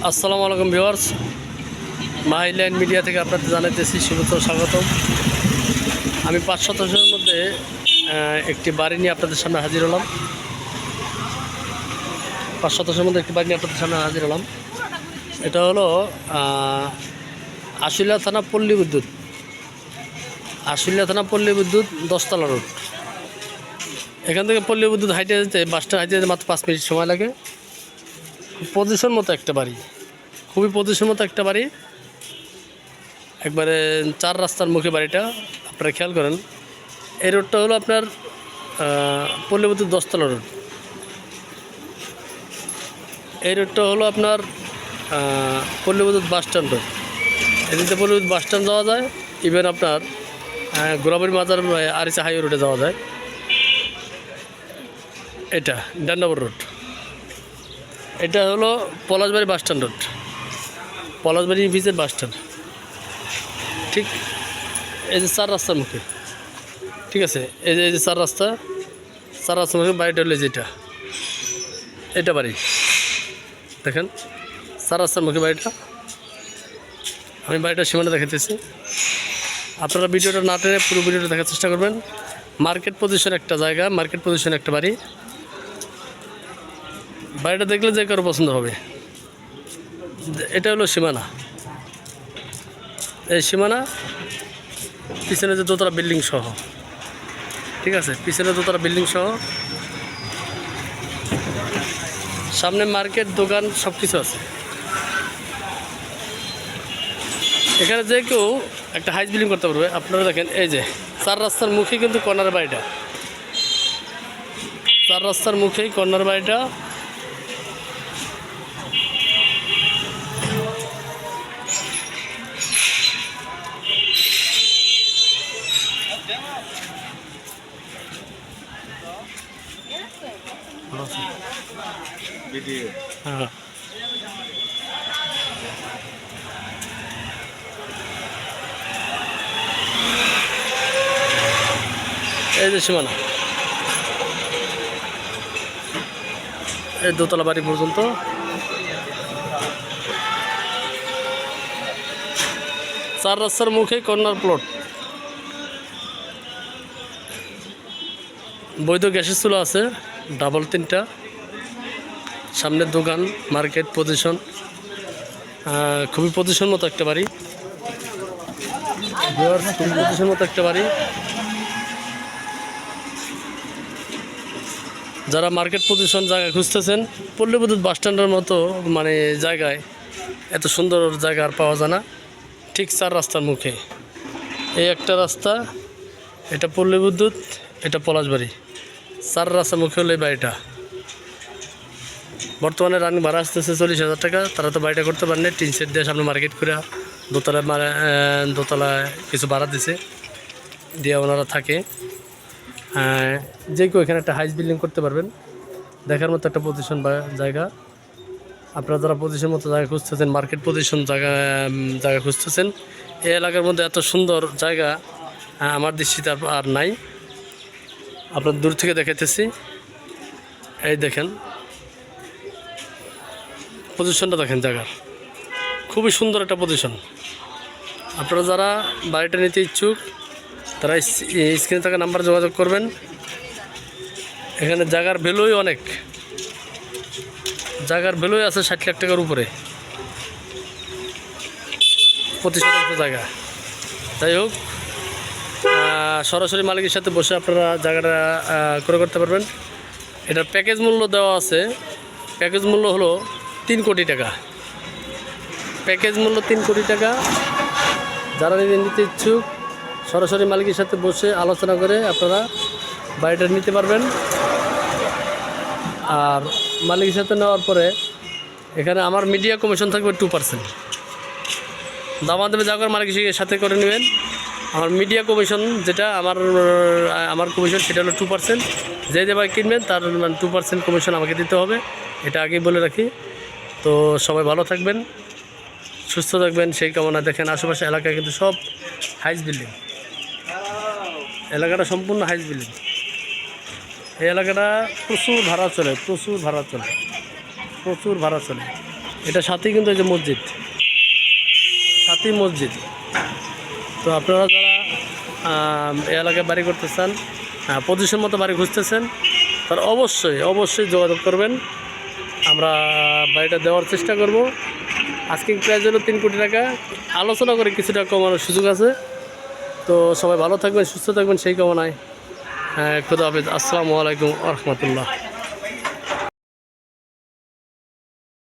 আসসালামু আলাইকুম viewers, মাইলাইন media থেকে আপনাদের জানাইতেছি শুভেচ্ছা স্বাগতম। আমি 5 শতাংশের মধ্যে একটি বাড়ি নিয়ে আপনাদের সামনে হাজির হলাম। 5 শতাংশের মধ্যে একটি বাড়ি নিয়ে আপনাদের সামনে হাজির হলাম। এটা হলো আশুলিয়া থানা পল্লী বিদ্যুৎ, আশুলিয়া থানা পল্লী বিদ্যুৎ 10তলা রোড। এখান থেকে পল্লী বিদ্যুৎ হাইটে যেতে, বাসটা হাইটে যেতে মাত্র 5 মিনিট সময় লাগে। পজিশন মতো একটা বাড়ি, খুবই পজিশন মতো একটা বাড়ি, একবারে 4 রাস্তার মুখে বাড়িটা। আপনারা খেয়াল করেন, এই রোডটা হলো আপনার পল্লী বিদ্যুৎ 10তলা রোড। এই রোডটা হলো আপনার পল্লী বিদ্যুৎ বাস স্ট্যান্ড রোড। এদিকে পল্লী বিদ্যুৎ বাস স্ট্যান্ড যাওয়া যায়, ইভেন আপনার গোরাবাড়ি মাজার আরিচা হাইওয়ে রোডে যাওয়া যায়। এটা ডান্ডাবর রোড। এটা হলো Palashbari bus stand road, Palashbari ভিজের বাস স্ট্যান্ড। ঠিক এই যে 4 রাস্তার মুখে, ঠিক আছে, এই যে 4 রাস্তার মুখে বাড়িটা হলো যেটা, এটা বাড়ি দেখেন, 4 রাস্তার মুখে বাড়িটা। আমি বাড়িটার সীমানা দেখাতেছি, আপনারা ভিডিওটা না টেনে পুরো ভিডিওটা দেখার চেষ্টা করবেন। মার্কেট পজিশন একটা জায়গা, মার্কেট পজিশন একটা বাড়ি। বাড়িটা দেখলে যে কারো পছন্দ হবে। এটা হলো সীমানা, এই সীমানা, পিছনে যে দোতলা বিল্ডিং সহ, ঠিক আছে, পিছনে দোতলা বিল্ডিং সহ, সামনে মার্কেট, দোকান, সব কিছু আছে। এখানে যে কেউ একটা হাইস বিল্ডিং করতে পারবে। আপনারা দেখেন, এই যে 4 রাস্তার মুখেই কিন্তু কর্নার বাড়িটা, 4 রাস্তার মুখেই কর্নার বাড়িটা। হ্যাঁ, এই যে সীমানা, এই দোতলা বাড়ি পর্যন্ত। চার রাস্তার মুখে কর্নার প্লট, বৈধ গ্যাসের চুলা আছে ডাবল 3টা, সামনের দোকান, মার্কেট, পজিশন, খুবই পজিশন মতো একটা বাড়ি, খুবই পজিশন মতো একটা বাড়ি। যারা মার্কেট পজিশন জায়গা খুঁজতেছেন, পল্লী বিদ্যুৎ বাস স্ট্যান্ডের মতো মানে জায়গায় এত সুন্দর জায়গা আর পাওয়া যায় না। ঠিক 4 রাস্তার মুখে, এই একটা রাস্তা, এটা পল্লী বিদ্যুৎ, এটা পলাশবাড়ি, 4 রাস্তার মুখে হলো এই বাড়িটা। বর্তমানে রানিং ভাড়া আসতেছে 40,000 টাকা। তারা তো বাড়িটা করতে পারেন, টিন সেট দিয়ে সামনে মার্কেট করে দোতলায় কিছু ভাড়া দিছে, দিয়ে ওনারা থাকে। যে কেউ এখানে একটা হাইস বিল্ডিং করতে পারবেন, দেখার মতো একটা পজিশন বা জায়গা। আপনারা যারা পজিশন মতো জায়গা খুঁজতেছেন, মার্কেট পজিশন জায়গা খুঁজতেছেন, এই এলাকার মধ্যে এত সুন্দর জায়গা আমার দৃষ্টিতে আর নাই। আপনার দূর থেকে দেখাইতেছি, এই দেখেন পজিশনটা, দেখেন জায়গার খুবই সুন্দর একটা পজিশন। আপনারা যারা বাড়িটা নিতে ইচ্ছুক, তারা স্ক্রিনে থাকা নাম্বারে যোগাযোগ করবেন। এখানে জায়গার ভ্যালুই অনেক, জায়গার ভ্যালুই আছে 60 লাখ টাকার উপরে, 25% জায়গা। যাই হোক, সরাসরি মালিকের সাথে বসে আপনারা জায়গাটা ক্রয় করতে পারবেন। এটার প্যাকেজ মূল্য দেওয়া আছে, প্যাকেজ মূল্য হলো 3 কোটি টাকা, প্যাকেজ মূল্য 3 কোটি টাকা। যারা নিতে ইচ্ছুক, সরাসরি মালিকের সাথে বসে আলোচনা করে আপনারা বাড়িটা নিতে পারবেন। আর মালিকের সাথে নেওয়ার পরে এখানে আমার মিডিয়া কমিশন থাকবে 2%। দামাদামি জায়গার মালিকের সাথে করে নেবেন। আমার মিডিয়া কমিশন যেটা, আমার কমিশন, সেটা হলো 2%। যে যে বাইক কিনবেন তার 2% কমিশন আমাকে দিতে হবে, এটা আগেই বলে রাখি। তো সবাই ভালো থাকবেন, সুস্থ থাকবেন সেই কামনা। দেখেন আশেপাশে এলাকায় কিন্তু সব হাইস বিল্ডিং, এলাকাটা সম্পূর্ণ হাইস বিল্ডিং। এই এলাকাটা প্রচুর ভাড়া চলে, প্রচুর ভাড়া চলে। এটা সাথেই কিন্তু এই যে মসজিদ, সাথেই মসজিদ। তো আপনারা যারা এই এলাকায় বাড়ি করতে চান, পজিশন মতো বাড়ি খুঁজতেছেন, তারা অবশ্যই অবশ্যই যোগাযোগ করবেন। আমরা বাড়িটা দেওয়ার চেষ্টা করব। আস্কিং প্রাইস হলো 3 কোটি টাকা, আলোচনা করে কিছুটা কমানোর সুযোগ আছে। তো সবাই ভালো থাকবেন, সুস্থ থাকবেন সেই কামনায়। খুদা হাফেজ। আসসালামু আলাইকুম ওয়া রাহমাতুল্লাহ।